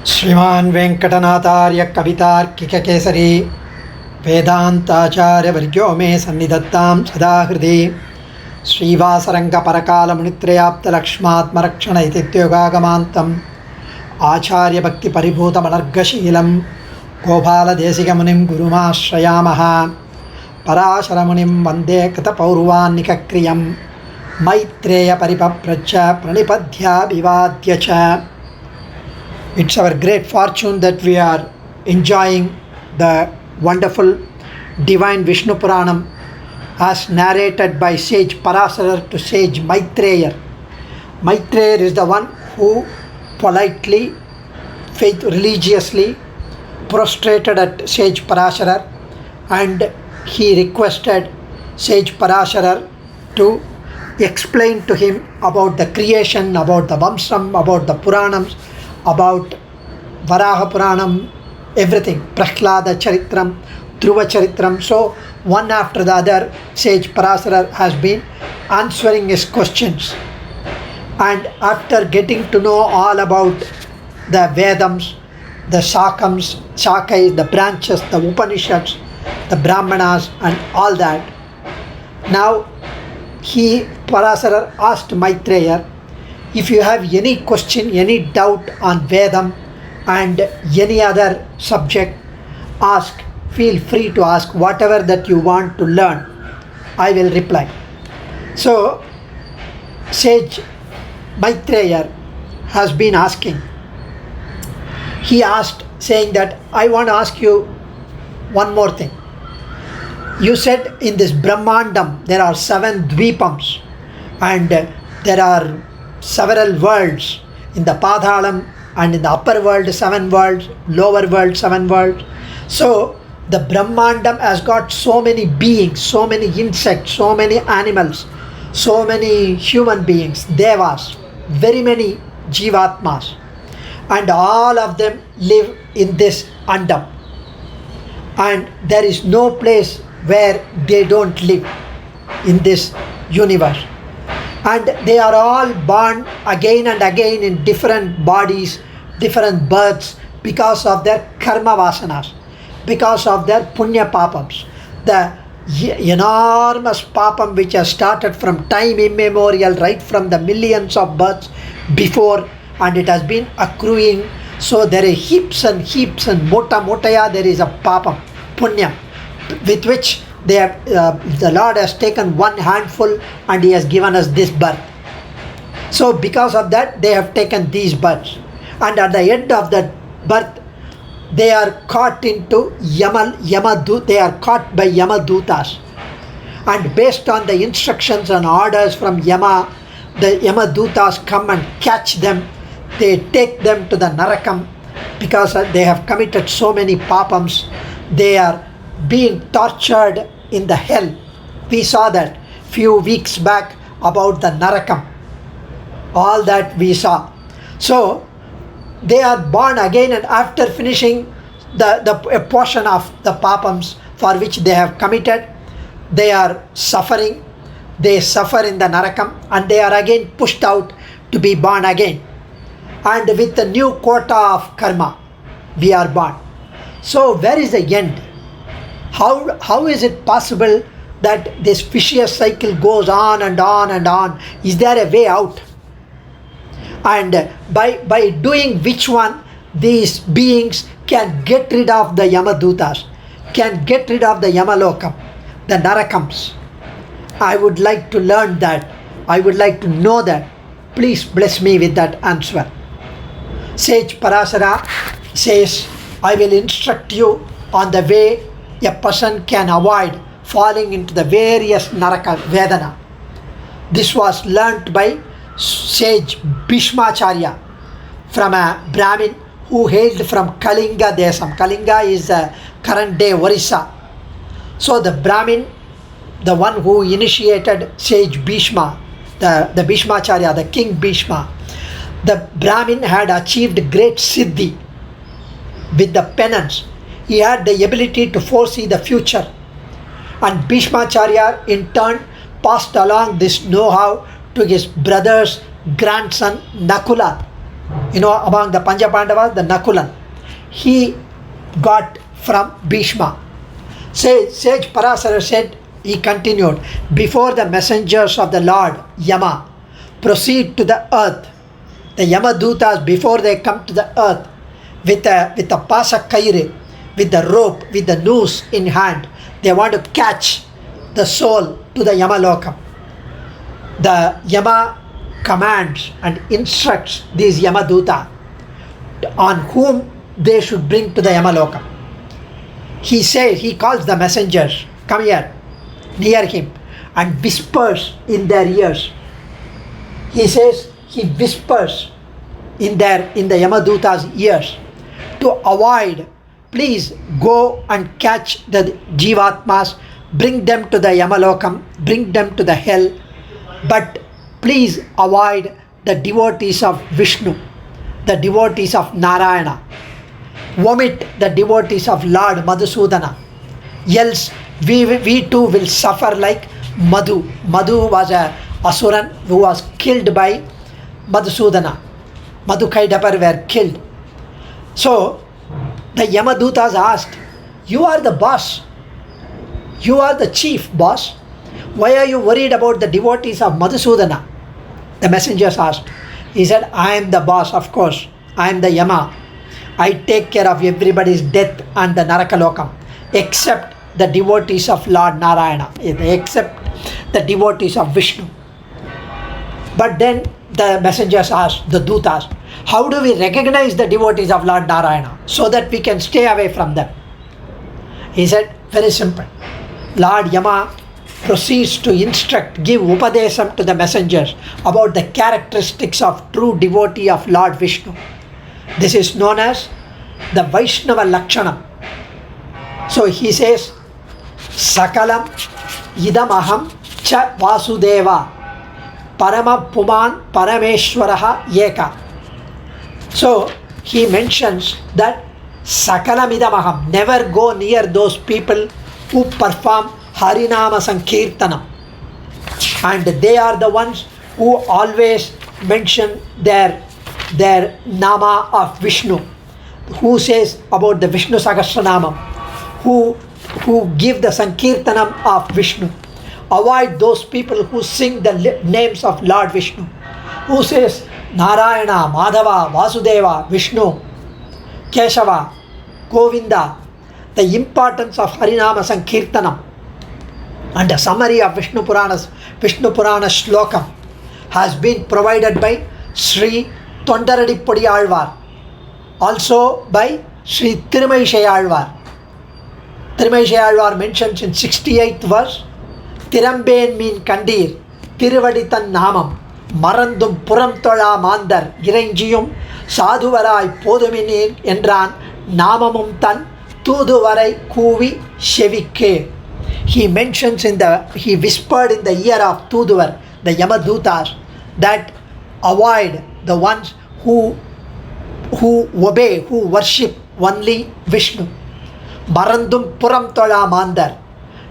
श्रीमान् वेंकटनाथार्य कवितार्किककेसरी वेदान्ताचार्यवर्यो मे सन्निधत्तां सदा हृदि श्रीवासरङ्गपरकालमुनित्रयाप्तलक्ष्मात्मरक्षण इत्युक्त्योगागमान्तम् आचार्यभक्तिपरिभूतमनर्गशीलं गोपालदेशिकमुनिं गुरुमाश्रयामः। पराशरमुनिं वन्दे कृतपौर्वान्निकक्रियं मैत्रेयपरिपप्रच्छ प्रणिपद्याभिवाद्य च। It's our great fortune that we are enjoying the wonderful divine Vishnu Puranam as narrated by sage Parasara to sage Maitreya. Maitreya is the one who politely, religiously prostrated at sage Parasara, and he requested sage Parasara to explain to him about the creation, about the Vamsam, about the Puranams, about Varaha Puranam, everything, Prahlada Charitram, Dhruva Charitram. So one after the other, sage Parasara has been answering his questions. And after getting to know all about the Vedams, the Shakams, Shakai, the branches, the Upanishads, the Brahmanas and all that, now Parasara asked Maitreya, if you have any question, any doubt on Vedam and any other subject, ask, feel free to ask whatever that you want to learn, I will reply. So, sage Maitreya has been asking. He asked, saying that, I want to ask you one more thing. You said in this Brahmandam there are 7 dvipams and there are several worlds. In the Padhalam and in the upper world 7 worlds, lower world 7 worlds. So the Brahmandam has got so many beings, so many insects, so many animals, so many human beings, devas, very many jivatmas, and all of them live in this Andam, and there is no place where they don't live in this universe. And they are all born again and again in different bodies, different births, because of their karma vasanas, because of their punya papams. The enormous papam which has started from time immemorial, right from the millions of births before, and it has been accruing. So there are heaps and heaps and motaya, there is a papam, punya, with which the Lord has taken one handful and He has given us this birth. So because of that, they have taken these births, and at the end of that birth, they are caught into they are caught by Yamadutas, and based on the instructions and orders from Yama, the Yamadutas come and catch them. They take them to the Narakam because they have committed so many papams. They are being tortured in the hell. We saw that few weeks back about the Narakam. All that we saw. So they are born again, and after finishing a portion of the papams for which they have committed, they are suffering. They suffer in the Narakam, and they are again pushed out to be born again. And with the new quota of karma, we are born. So where is the end? How is it possible that this vicious cycle goes on and on and on? Is there a way out? And by doing which one these beings can get rid of the Yamadutas, can get rid of the Yamalokam, the Narakams? I would like to learn that. I would like to know that. Please bless me with that answer. Sage Parasara says, I will instruct you on the way a person can avoid falling into the various Naraka Vedana. This was learnt by sage Bhishmacharya from a Brahmin who hailed from Kalinga Desam. Kalinga is current day Orissa. So the Brahmin, the one who initiated sage Bhishma, the Bhishmacharya, the king Bhishma, the Brahmin had achieved great siddhi with the penance. He had the ability to foresee the future, and Bhishmacharya in turn passed along this know-how to his brother's grandson Nakula. Among the Pancha Pandavas, the Nakulan, he got from Bhishma. Sage Parasara said, he continued, before the messengers of the Lord Yama proceed to the earth, the Yamadutas, before they come to the earth with a pasakaire, with the rope, with the noose in hand, they want to catch the soul to the Yamalokam. The Yama commands and instructs these Yamaduta on whom they should bring to the Yamalokam. He calls the messengers, come here, near him, and whispers in their ears. He says, he whispers in the Yamaduta's ears to avoid, please go and catch the Jivatmas, bring them to the Yamalokam, bring them to the hell, but please avoid the devotees of Vishnu, the devotees of Narayana. Vomit the devotees of Lord Madhusudana, else we too will suffer like Madhu. Madhu was a Asuran who was killed by Madhusudana. Madhukaidapar were killed. So the Yamadutas asked, you are the boss, you are the chief boss, why are you worried about the devotees of Madhusudana? The messengers asked. He said, I am the boss, of course, I am the Yama. I take care of everybody's death and the Narakalokam, except the devotees of Lord Narayana, except the devotees of Vishnu. But then the messengers asked, the Dutas, how do we recognize the devotees of Lord Narayana so that we can stay away from them? He said, very simple. Lord Yama proceeds to instruct, give Upadesam to the messengers about the characteristics of true devotee of Lord Vishnu. This is known as the Vaishnava Lakshanam. So he says, Sakalam idamaham cha Vasudeva Parama Puman Parameshwaraha Yeka. So he mentions that Sakalam idamaham, never go near those people who perform Harinama Sankirtanam. And they are the ones who always mention their Nama of Vishnu, who says about the Vishnu Sahasranamam, who give the Sankirtanam of Vishnu. Avoid those people who sing the names of Lord Vishnu, who says Narayana, Madhava, Vasudeva, Vishnu, Keshava, Govinda. The importance of Harinama Sankirtanam and a summary of Vishnu Purana Shlokam has been provided by Sri Tondaradipudi Alvar, also by Sri Tirumai Alvar. Tirumai Alvar mentions in 68th verse, Tirambeen mean Kandir, Tiruvaditan Namam, Marandum Puram Tola Mandar, Iranjiyum, Sadhuvarai Poduminir Endran, Namamum Tan, Tuduvarai Kuvi Shevike. He mentions he whispered in the ear of Tuduvar, the Yamadutas, that avoid the ones who obey, who worship only Vishnu. Marandum Puram Tola Mandar.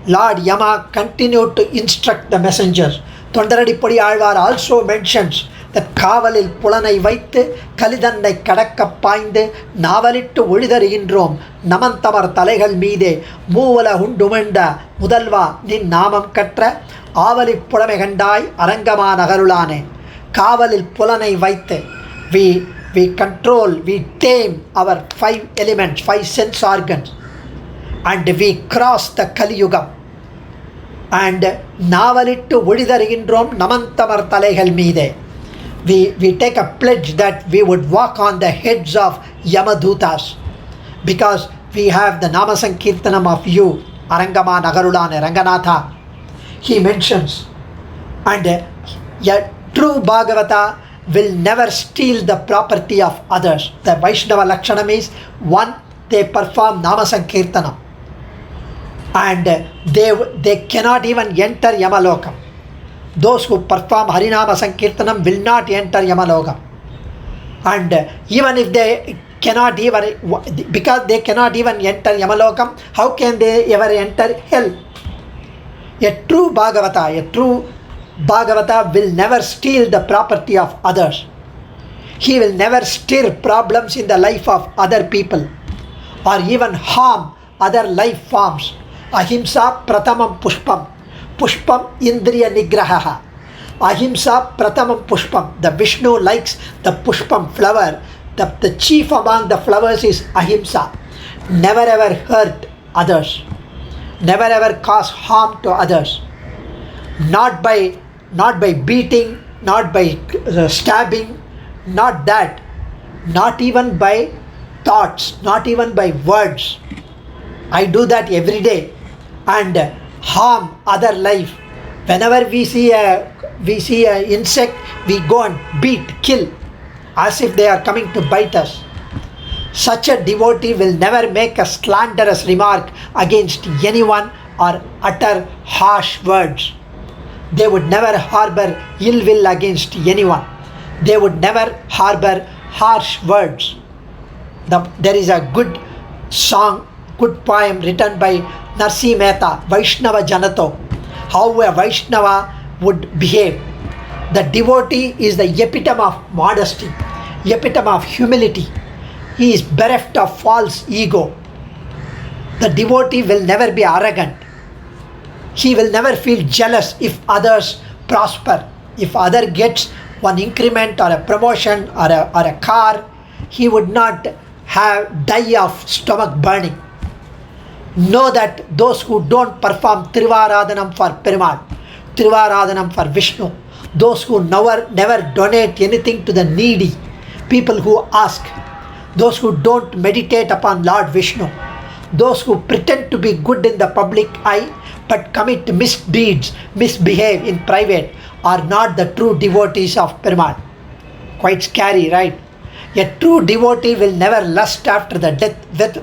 Lord Yama continued to instruct the messengers. Tondaradipudi Alvar also mentions that Kavalil Pulanai Vaithu Kalidannai Kadakka Painde Navalittu Olidariindrom Namantamar Talaigal Meede Moovala Hundumenda Mudalva Nin Namam Katra Avali Pulamegandai Arangama Nagarulane. Kavalil Pulanai Vaithu. We control, we tame our 5 elements, 5 sense organs, and we cross the Kali Yuga. And Navalittu Olidariindrom Namantamar Talaigal Meede. We take a pledge that we would walk on the heads of Yamadutas, because we have the Nama Sankirtanam of you, Arangama Nagarulane, Ranganatha. He mentions, and a true Bhagavata will never steal the property of others. The Vaishnava Lakshanam is, one, they perform Nama Sankirtanam, and they cannot even enter Yamalokam. Those who perform Harinama Sankirtanam will not enter Yamalokam. And even if they cannot even, because they cannot even enter Yamalokam, how can they ever enter hell? A true Bhagavata will never steal the property of others. He will never stir problems in the life of other people or even harm other life forms. Ahimsa pratamam pushpam. Pushpam indriya nigraha. Ahimsa pratamam pushpam. The Vishnu likes the pushpam flower. The chief among the flowers is ahimsa. Never ever hurt others. Never ever cause harm to others. Not by beating, not by stabbing, not that. Not even by thoughts, not even by words. I do that every day and harm other life. Whenever we see a insect, we go and beat, kill, as if they are coming to bite us. Such a devotee will never make a slanderous remark against anyone or utter harsh words. They would never harbor ill will against anyone. They would never harbor harsh words. There is a good song, good poem written by Narsi Mehta, Vaishnava Janato, how a Vaishnava would behave. The devotee is the epitome of modesty, epitome of humility. He is bereft of false ego. The devotee will never be arrogant. He will never feel jealous if others prosper. If other gets one increment or a promotion or a car, he would not die of stomach burning. Know that those who don't perform Trivaradhanam for Perumal, Trivaradhanam for Vishnu, those who never donate anything to the needy, people who ask, those who don't meditate upon Lord Vishnu, those who pretend to be good in the public eye but commit misdeeds, misbehave in private, are not the true devotees of Perumal. Quite scary, right? A true devotee will never lust after the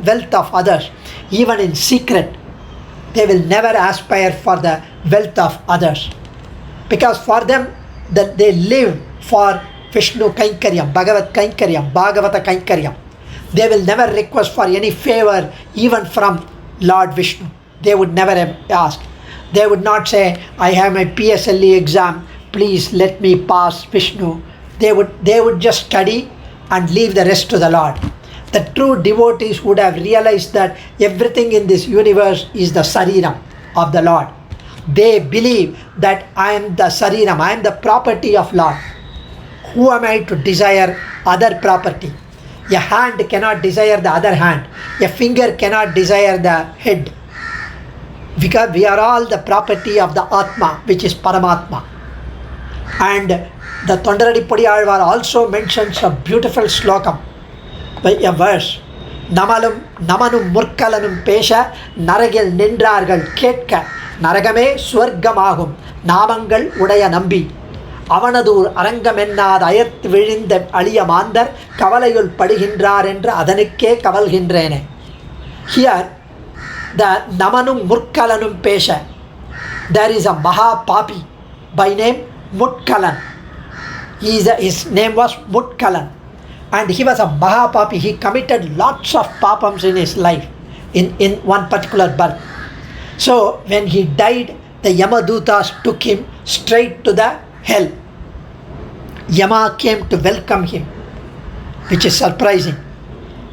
wealth of others, even in secret. They will never aspire for the wealth of others, because for them they live for Vishnu Kainkaryam, Bhagavat Kainkaryam, Bhagavata Kainkaryam. They will never request for any favor even from Lord Vishnu. They would never ask. They would not say, I have my PSLE exam, please let me pass Vishnu. They would just study and leave the rest to the Lord. The true devotees would have realized that everything in this universe is the Sariram of the Lord. They believe that I am the Sariram, I am the property of Lord. Who am I to desire other property? A hand cannot desire the other hand. A finger cannot desire the head. Because we are all the property of the Atma, which is Paramatma. And the Tondaradipudi Alvar also mentions a beautiful slokam, a verse. Namanum Murkalanum Pesha Naragil Nindrargal Ketka Naragame Swargamahum Namangal Udaya Nambi Avanadur Arangamenna Ayat Virin the Aliya Mandar Kavalayul Padihindrar and Adanike Kaval Hindrene. Here the Namanum Murkalanum Pesha, there is a Maha Papi by name Mutkalan. His name was Mutkalan, and he was a Maha Papi. He committed lots of papams in his life in one particular birth. So when he died, the Yamadutas took him straight to the hell. Yama came to welcome him, which is surprising,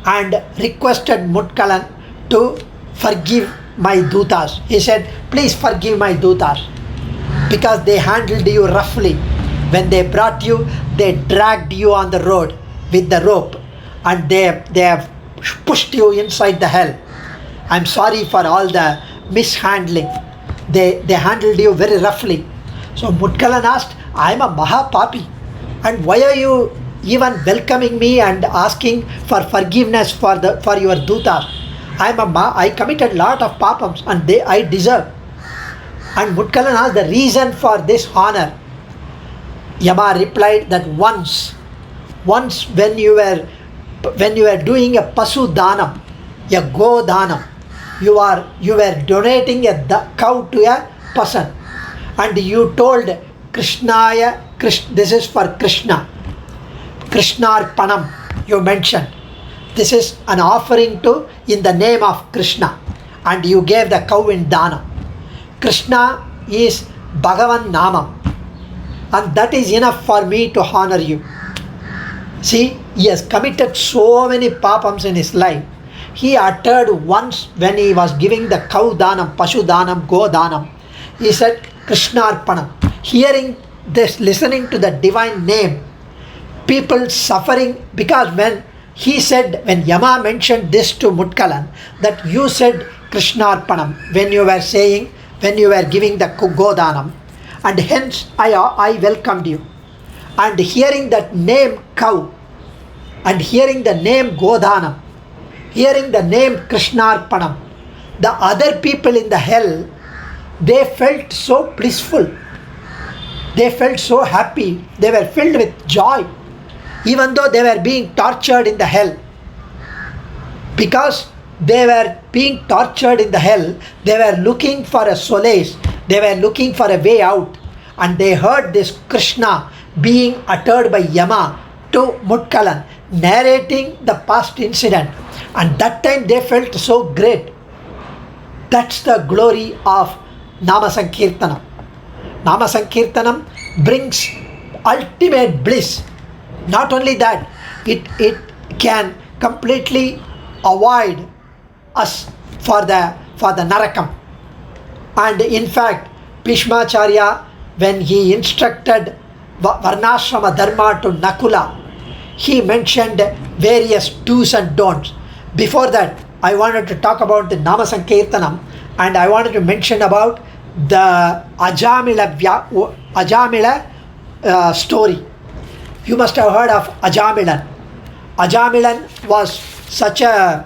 and requested Mutkalan to forgive my Dutas. He said, please forgive my Dutas, because they handled you roughly. When they brought you, they dragged you on the road with the rope, and they have pushed you inside the hell. I'm sorry for all the mishandling. They handled you very roughly. So Mutkalan asked, I'm a Mahapapi, and why are you even welcoming me and asking for forgiveness for your Dutas? I committed lot of papams and I deserve. And Mutkalan asked the reason for this honor. Yama replied that once when you were doing a pasu danam, a go danam, you were donating a cow to a person, and you told Krishnaya, this is for Krishna, Krishnarpanam, you mentioned, this is an offering in the name of Krishna, and you gave the cow in dana. Krishna is Bhagavan Namam, and that is enough for me to honor you. See, he has committed so many papams in his life. He uttered once when he was giving the cow danam, pashu danam, go danam. He said Krishnarpanam. Hearing this, listening to the divine name, people suffering, because when he said, when Yama mentioned this to Mutkalan, that you said Krishnarpanam when you were saying, when you were giving the Godanam, and hence I welcomed you. And hearing that name cow, and hearing the name Godhanam, hearing the name Krishnarpanam, the other people in the hell, they felt so blissful. They felt so happy. They were filled with joy, even though they were being tortured in the hell. Because they were being tortured in the hell, they were looking for a solace, they were looking for a way out, and they heard this Krishna being uttered by Yama to Mutkalan, narrating the past incident, and that time they felt so great. That's the glory of Nama Sankirtanam. Nama Sankirtanam brings ultimate bliss. Not only that, it can completely avoid us for the Narakam. And in fact, Bhishmacharya, when he instructed Varnashrama Dharma to Nakula, he mentioned various do's and don'ts. Before that, I wanted to talk about the Nama Sankirtanam, and I wanted to mention about the Ajamila story. You must have heard of Ajamilan. Ajamilan was such a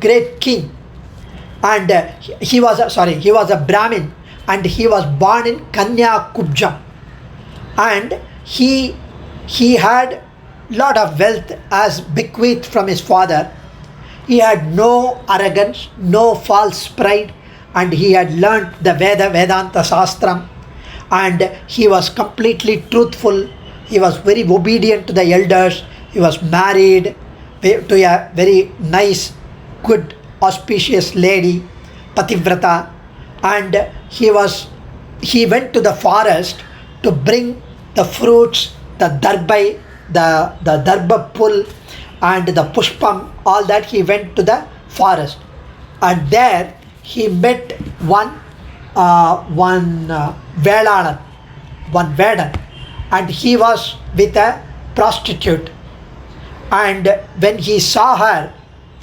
great king, and he was a Brahmin, and he was born in Kanya Kubjam, and he had lot of wealth as bequeathed from his father. He had no arrogance, no false pride, and he had learnt the Vedanta Shastram, and he was completely truthful. He was very obedient to the elders. He was married to a very nice, good, auspicious lady, Pativrata, and he went to the forest to bring the fruits, the darbai, the darba pull, and the pushpam, all that. He went to the forest, and there he met one Velanan, one Vedan, and he was with a prostitute. And when he saw her,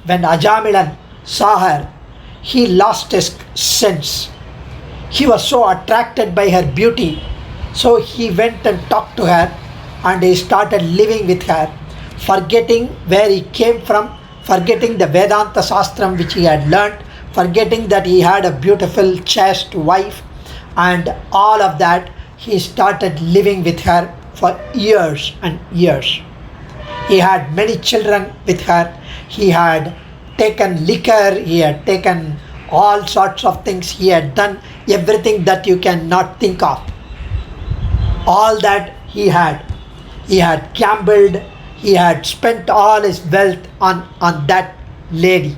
when Ajamilan saw her, he lost his sense. He was so attracted by her beauty, so he went and talked to her, and he started living with her, forgetting where he came from, forgetting the Vedanta Shastram which he had learnt, forgetting that he had a beautiful, chaste wife, and all of that. He started living with her for years and years. He had many children with her. He had taken liquor, he had taken all sorts of things, he had done everything that you cannot think of. All that he had gambled, he had spent all his wealth on that lady.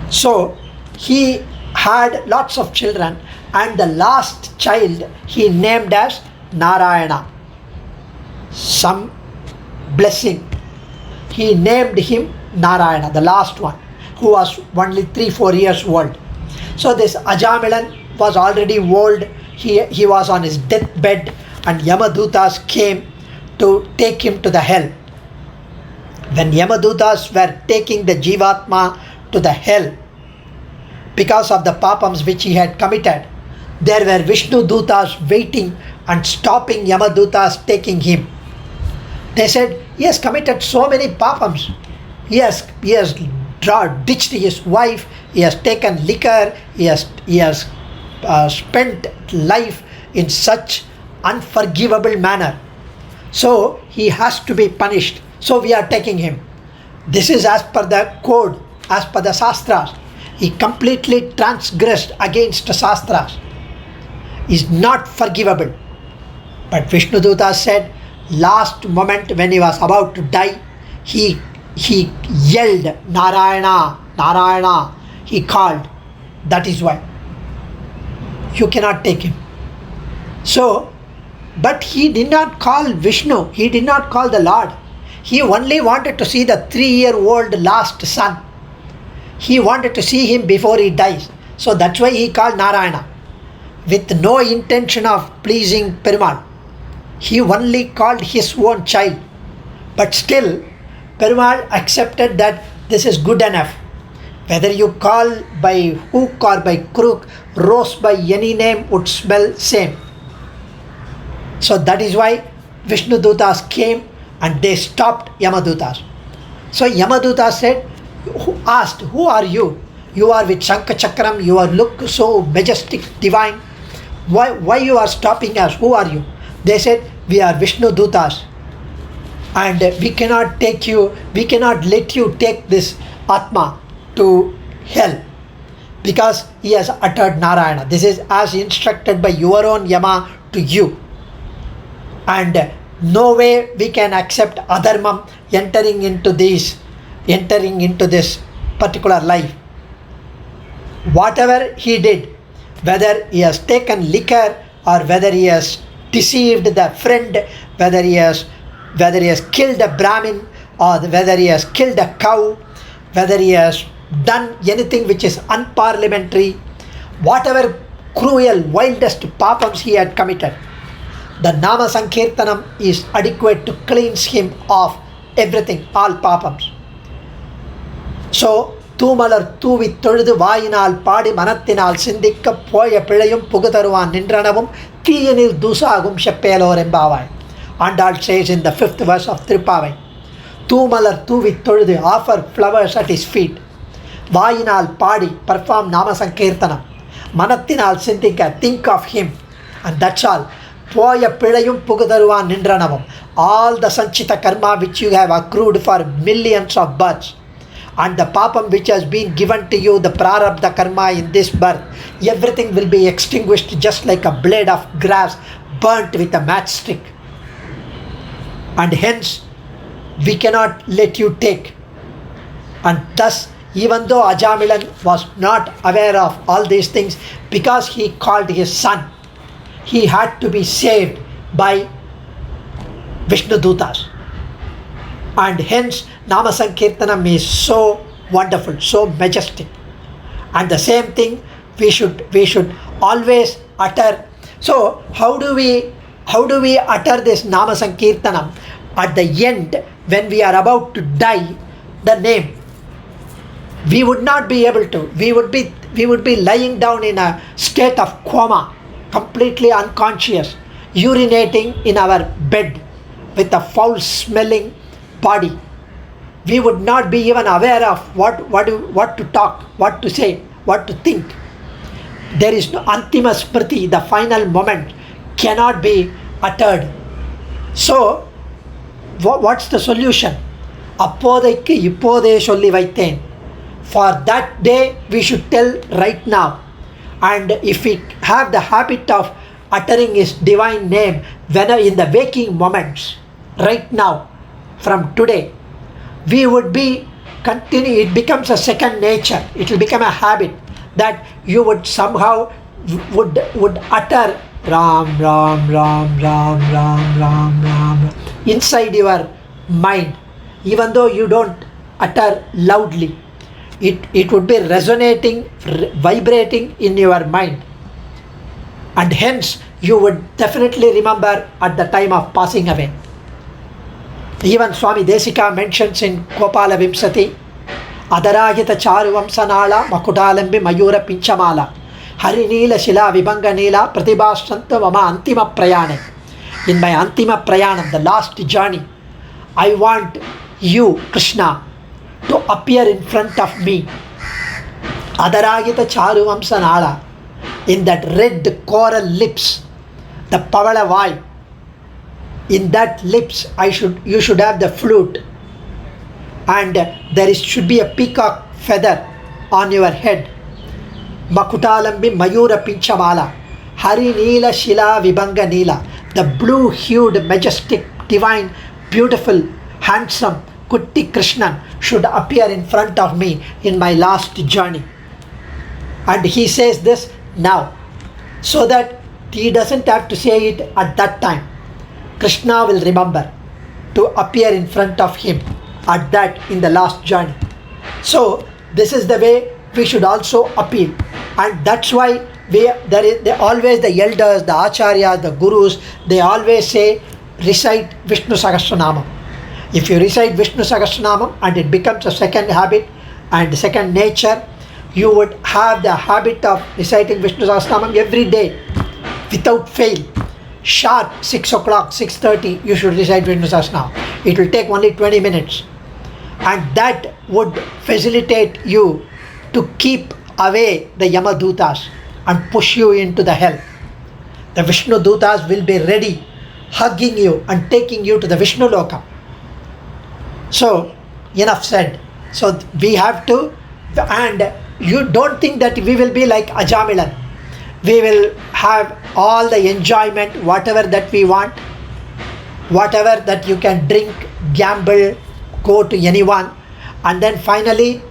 So he had lots of children, and the last child he named as Narayana. Some blessing. He named him Narayana, the last one, who was only 3-4 years old. So this Ajamilan was already old. He was on his deathbed, and Yamadutas came to take him to the hell. When Yamadutas were taking the Jivatma to the hell because of the papams which he had committed, there were Vishnu Dutas waiting and stopping Yamadutas taking him. They said, he has committed so many papams. He has ditched his wife, he has taken liquor, he has spent life in such unforgivable manner. So he has to be punished. So we are taking him. This is as per the code, as per the Shastras. He completely transgressed against the Shastras. Is not forgivable. But Vishnuduta said, last moment when he was about to die, he yelled, Narayana, Narayana, he called. That is why you cannot take him. So But he did not call Vishnu, he did not call the Lord. He only wanted to see the 3-year-old lost son. He wanted to see him before he dies. So that's why he called Narayana, with no intention of pleasing Perumal. He only called his own child. But still, Perumal accepted that this is good enough. Whether you call by hook or by crook, rose by any name would smell same. So that is why Vishnu Dutas came and they stopped Yamadutas. So Yamadutas said, asked, who are you? You are with Shankha Chakram, you are look so majestic, divine. Why you are stopping us? Who are you? They said, we are Vishnu Dutas. And we cannot let you take this Atma to hell, because he has uttered Narayana. This is as instructed by your own Yama to you. And no way we can accept adharmam entering into this particular life. Whatever he did, whether he has taken liquor or whether he has deceived the friend, whether he has killed a Brahmin or whether he has killed a cow, whether he has done anything which is unparliamentary, whatever cruel, wildest papams he had committed, the Nama Sankirtanam is adequate to cleanse him of everything, all papams. So, தூமலர் தூவி தொழுது வாயினால் பாடி மனத்தினால் சிந்திக்க போய பிழையும் புகுதருவான் நின்றனவும் தீயனில் தூசாகும் செப்பேலோர் எம்பாவாய். Andal says in the 5th verse of Tripavai, தூமலர் தூவி தொழுது, offer flowers at his feet. வாயினால் பாடி, perform Nama Sankirtanam. மனத்தினால் சிந்திக்க, think of him. And that's all. போய பிழையும் புகுதருவான் நின்றனவும். All the sanchita karma which you have accrued for millions of births, and the papam which has been given to you, the prarabdha karma in this birth, everything will be extinguished just like a blade of grass burnt with a matchstick. And hence, we cannot let you take. And thus, even though Ajamilan was not aware of all these things, because he called his son, he had to be saved by Vishnu Dutas. And hence Nama Sankirtanam is so wonderful, so majestic. And the same thing we should always utter. So how do we utter this Nama Sankirtanam? At the end, when we are about to die, the name, we would not be able to. We would be lying down in a state of coma, completely unconscious, urinating in our bed with a foul smelling body. We would not be even aware of what to talk, what to say, what to think. There is no Antima Smriti, the final moment cannot be uttered. So, what's the solution? அப்போதைக்கு இப்போதே சொல்லி வைத்தேன். For that day we should tell right now. And if we have the habit of uttering his divine name whenever in the waking moments, right now, from today, we would be continue. It becomes a second nature. It will become a habit that you would somehow would utter Ram Ram Ram Ram Ram Ram Ram inside your mind, even though you don't utter loudly. It would be resonating, vibrating in your mind, and hence you would definitely remember at the time of passing away. Even Swami Desika mentions in Gopala Vimsati, Adaragita Charu Vamsanala Makutalambi Mayura Pinchamala Harinila Shila Vibanga Nila Pratibhashanta Mama Antima Prayane. In my Antima Prayanam, the last journey, I want you, Krishna, to appear in front of me. Adaragita Charu Vamsanala, in that red coral lips, the Pavalavai. In that lips, you should have the flute, and should be a peacock feather on your head. Makutalambi Mayura Pinchamala, Hari Neela Shila Vibanga Neela, the blue-hued, majestic, divine, beautiful, handsome Kutti Krishnan should appear in front of me in my last journey. And he says this now, so that he doesn't have to say it at that time. Krishna will remember to appear in front of him at that in the last journey. So this is the way we should also appeal, and that's why always the elders, the acharyas, the gurus, they always say recite Vishnu Sahasranamam. If you recite Vishnu Sahasranamam and it becomes a second habit and second nature, you would have the habit of reciting Vishnu Sahasranamam every day without fail. Sharp 6 o'clock, 6:30, you should recite Vishnu Sahasranamam. It will take only 20 minutes. And that would facilitate you to keep away the Yamadutas and push you into the hell. The Vishnu Dutas will be ready, hugging you and taking you to the Vishnu Loka. So, enough said. So, we have to, and you don't think that we will be like Ajamilan. We will have all the enjoyment, whatever that we want, whatever that you can drink, gamble, go to anyone, and then finally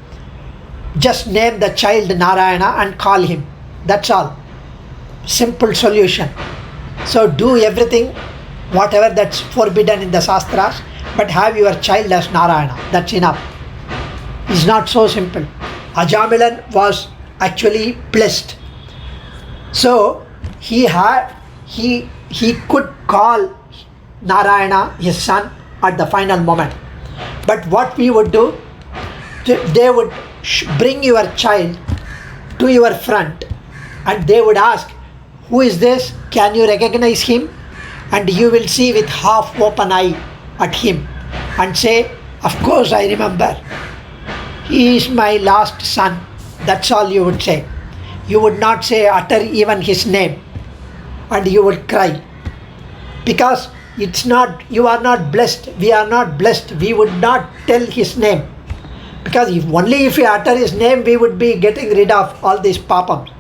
just name the child Narayana and call him. That's all. Simple solution. So do everything, whatever that's forbidden in the Shastras, but have your child as Narayana. That's enough. It's not so simple. Ajamilan was actually blessed. So he could call Narayana, his son, at the final moment. But what we would do, they would bring your child to your front and they would ask, who is this? Can you recognize him? And you will see with half open eye at him and say, of course I remember. He is my last son. That's all you would say. You would not say, utter even his name, and you would cry. Because you are not blessed. We are not blessed. We would not tell his name. Because if we utter his name, we would be getting rid of all these papams.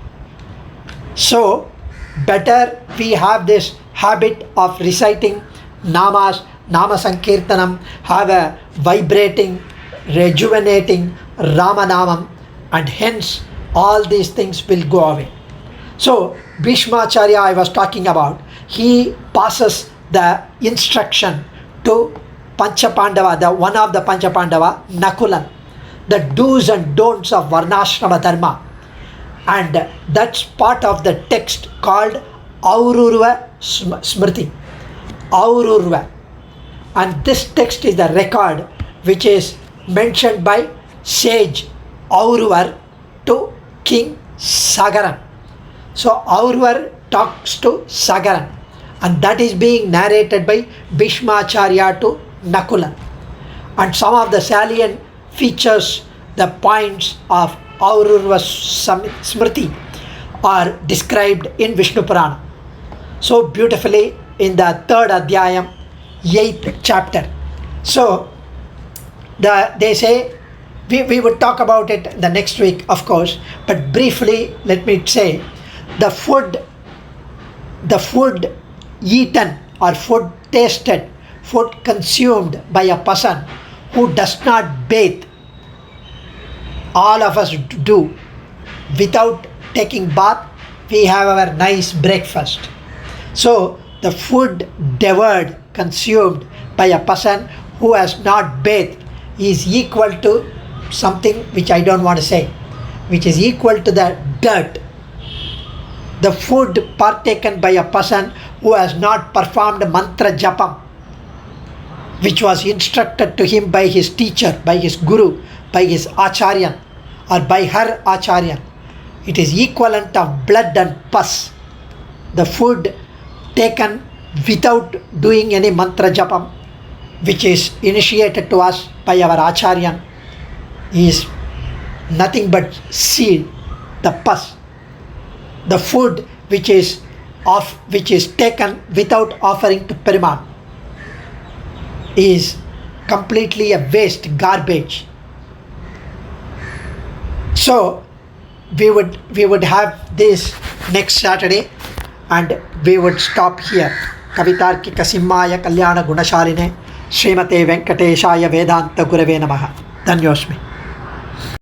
So, better we have this habit of reciting namas, nama sankirtanam, have a vibrating, rejuvenating Ramanamam, and hence all these things will go away. So, Bhishmacharya I was talking about, he passes the instruction to Panchapandava, one of the Panchapandava, Nakulan, the do's and don'ts of Varnashrama Dharma. And that's part of the text called Aururva Smriti. Aururva. And this text is the record which is mentioned by sage Auruvar to King Sagaran. So Auruvar talks to Sagaran, and that is being narrated by Bhishmacharya to Nakulan. And some of the salient features, the points of Aururva Smriti are described in Vishnu Purana so beautifully in the 3rd Adhyayam, 8th chapter. So they say, we would talk about it the next week, of course, but briefly let me say, the food eaten or food tasted, food consumed by a person who does not bathe, all of us do, without taking bath, we have our nice breakfast. So the food devoured, consumed by a person who has not bathed is equal to something which I don't want to say, which is equal to the dirt. The food partaken by a person who has not performed mantra japam, which was instructed to him by his teacher, by his guru, by his acharyan, or by her acharyan. It is equivalent of blood and pus. The food taken without doing any mantra japam, which is initiated to us by our acharyan, is nothing but seed, the pus. The food which is taken without offering to Perumal is completely a waste, garbage. So we would have this next Saturday, and we would stop here. Kavitarkika Simhaya Kalyana Gunashaline Srimate Venkateshaya Vedanta Gurave Namaha. Dhanyosmi.